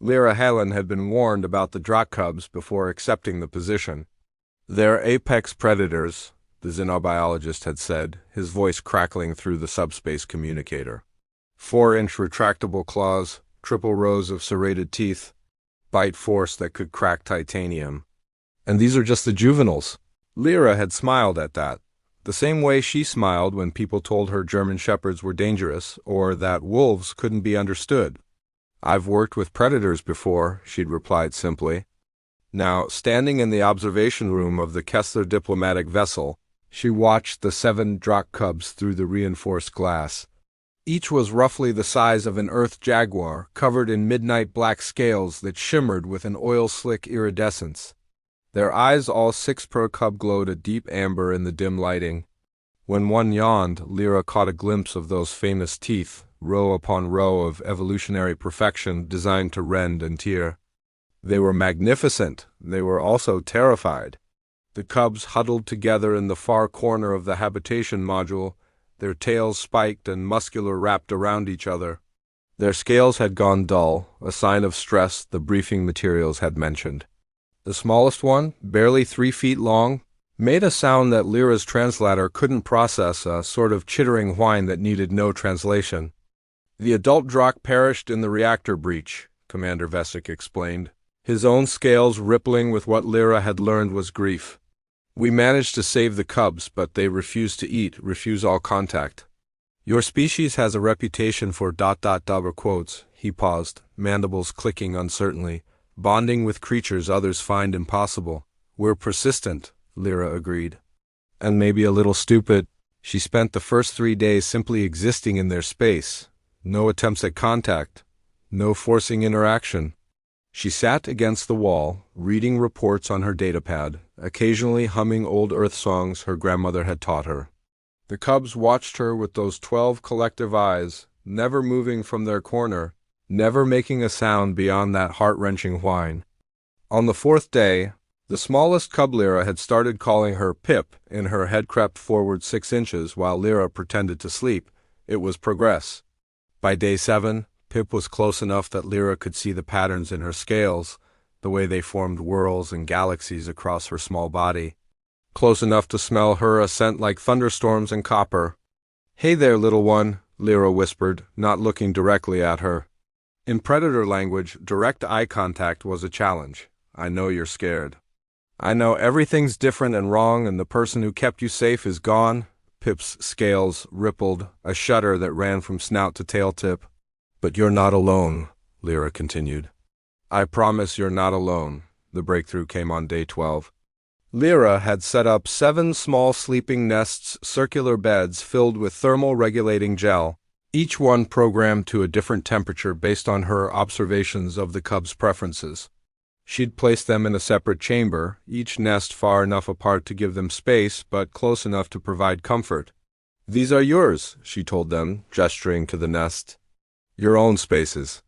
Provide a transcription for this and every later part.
Lyra Helen had been warned about the Drakh cubs before accepting the position. "They're apex predators," the xenobiologist had said, his voice crackling through the subspace communicator. 4-inch retractable claws, triple rows of serrated teeth, bite force that could crack titanium. And these are just the juveniles. Lyra had smiled at that, the same way she smiled when people told her German shepherds were dangerous or that wolves couldn't be understood. "I've worked with predators before," she'd replied simply. Now, standing in the observation room of the Kessler diplomatic vessel, she watched the 7 Drakh cubs through the reinforced glass. Each was roughly the size of an earth jaguar, covered in midnight black scales that shimmered with an oil-slick iridescence. Their eyes, all 6 per cub, glowed a deep amber in the dim lighting. When one yawned, Lyra caught a glimpse of those famous teeth, row upon row of evolutionary perfection designed to rend and tear. They were magnificent. They were also terrified. The cubs huddled together in the far corner of the habitation module, their tails spiked and muscular wrapped around each other. Their scales had gone dull, a sign of stress the briefing materials had mentioned. The smallest one, barely 3 feet long, made a sound that Lyra's translator couldn't process, a sort of chittering whine that needed no translation. "The adult Drakh perished in the reactor breach," Commander Vesic explained, his own scales rippling with what Lyra had learned was grief. "We managed to save the cubs, but they refuse to eat, refuse all contact. Your species has a reputation for ... double quotes." He paused, mandibles clicking uncertainly, "bonding with creatures others find impossible." "We're persistent," Lyra agreed. "And maybe a little stupid." She spent the first 3 days simply existing in their space. No attempts at contact. No forcing interaction. She sat against the wall, reading reports on her datapad, occasionally humming old Earth songs her grandmother had taught her. The cubs watched her with those 12 collective eyes, never moving from their corner, never making a sound beyond that heart-wrenching whine. On the 4th day, the smallest cub Lyra had started calling her Pip, and her head crept forward 6 inches while Lyra pretended to sleep. It was progress. By day 7, Pip was close enough that Lyra could see the patterns in her scales, the way they formed whorls and galaxies across her small body. Close enough to smell her ascent like thunderstorms and copper. "Hey there, little one," Lyra whispered, not looking directly at her. In predator language, direct eye contact was a challenge. "I know you're scared. I know everything's different and wrong, and the person who kept you safe is gone." Pip's scales rippled, a shudder that ran from snout to tail tip. "But you're not alone," Lyra continued. "I promise you're not alone." The breakthrough came on day 12. Lyra had set up 7 small sleeping nests, circular beds filled with thermal-regulating gel, each one programmed to a different temperature based on her observations of the cubs' preferences. She'd placed them in a separate chamber, each nest far enough apart to give them space, but close enough to provide comfort. "These are yours," she told them, gesturing to the nest. "Your own spaces.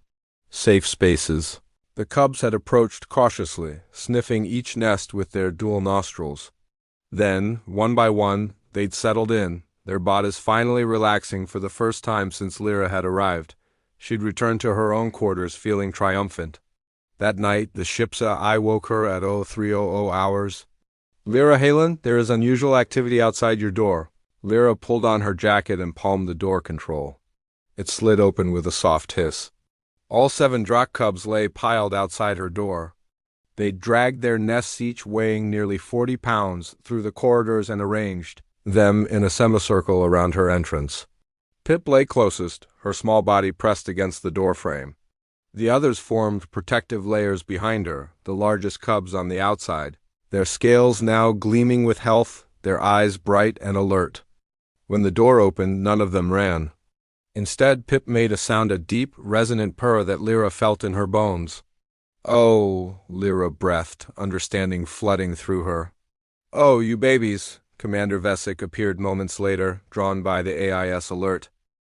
Safe spaces." The cubs had approached cautiously, sniffing each nest with their dual nostrils. Then, one by one, they'd settled in, their bodies finally relaxing for the first time since Lyra had arrived. She'd returned to her own quarters feeling triumphant. That night, the ship's eye woke her at 0300 hours. "Lyra Halen, there is unusual activity outside your door." Lyra pulled on her jacket and palmed the door control. It slid open with a soft hiss. All 7 Drakh cubs lay piled outside her door. They dragged their nests, each weighing nearly 40 pounds, through the corridors and arranged them in a semicircle around her entrance. Pip lay closest, her small body pressed against the doorframe. The others formed protective layers behind her, the largest cubs on the outside, their scales now gleaming with health, their eyes bright and alert. When the door opened, none of them ran. Instead, Pip made a sound, a deep, resonant purr that Lyra felt in her bones. "Oh," Lyra breathed, understanding flooding through her. "Oh, you babies." Commander Vesic appeared moments later, drawn by the AIS alert.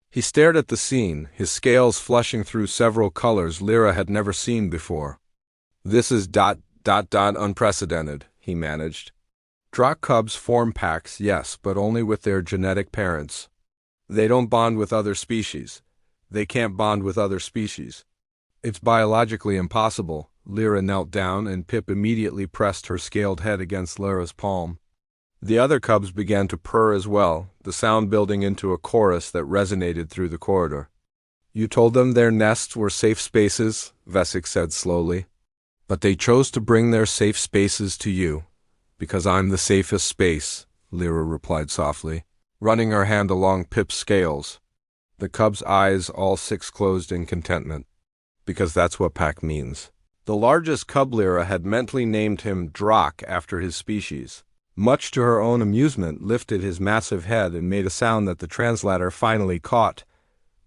He stared at the scene, his scales flushing through several colors Lyra had never seen before. "This is ... unprecedented," he managed. "Drakh cubs form packs, yes, but only with their genetic parents. They don't bond with other species. They can't bond with other species. It's biologically impossible. Lyra knelt down, and Pip immediately pressed her scaled head against Lyra's palm. The other cubs began to purr as well, the sound building into a chorus that resonated through the corridor. You told them their nests were safe spaces, Vesic said slowly. But they chose to bring their safe spaces to you. Because I'm the safest space, Lyra replied softly, running her hand along Pip's scales. The cub's eyes all six closed in contentment. Because that's what pack means. The largest cub, Lyra, had mentally named him Drak after his species. Much to her own amusement, lifted his massive head and made a sound that the translator finally caught.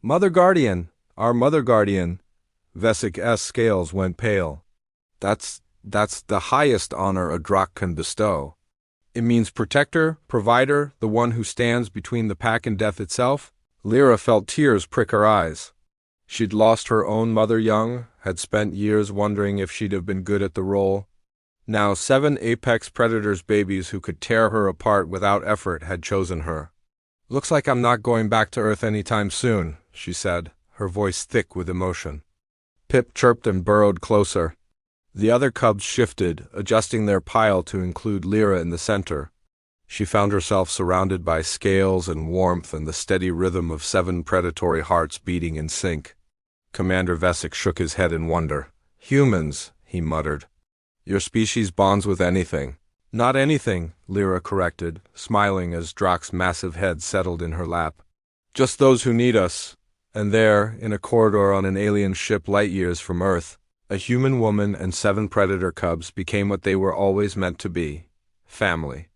Mother Guardian, our Mother Guardian. Vesic's scales went pale. That's the highest honor a Drak can bestow. It means protector, provider, the one who stands between the pack and death itself. Lyra felt tears prick her eyes. She'd lost her own mother young, had spent years wondering if she'd have been good at the role. Now 7 apex predators' babies who could tear her apart without effort had chosen her. Looks like I'm not going back to Earth anytime soon, she said, her voice thick with emotion. Pip chirped and burrowed closer. The other cubs shifted, adjusting their pile to include Lyra in the center. She found herself surrounded by scales and warmth and the steady rhythm of 7 predatory hearts beating in sync. Commander Vesic shook his head in wonder. Humans, he muttered. Your species bonds with anything. Not anything, Lyra corrected, smiling as Drak's massive head settled in her lap. Just those who need us. And there, in a corridor on an alien ship light years from Earth, a human woman and 7 predator cubs became what they were always meant to be. Family.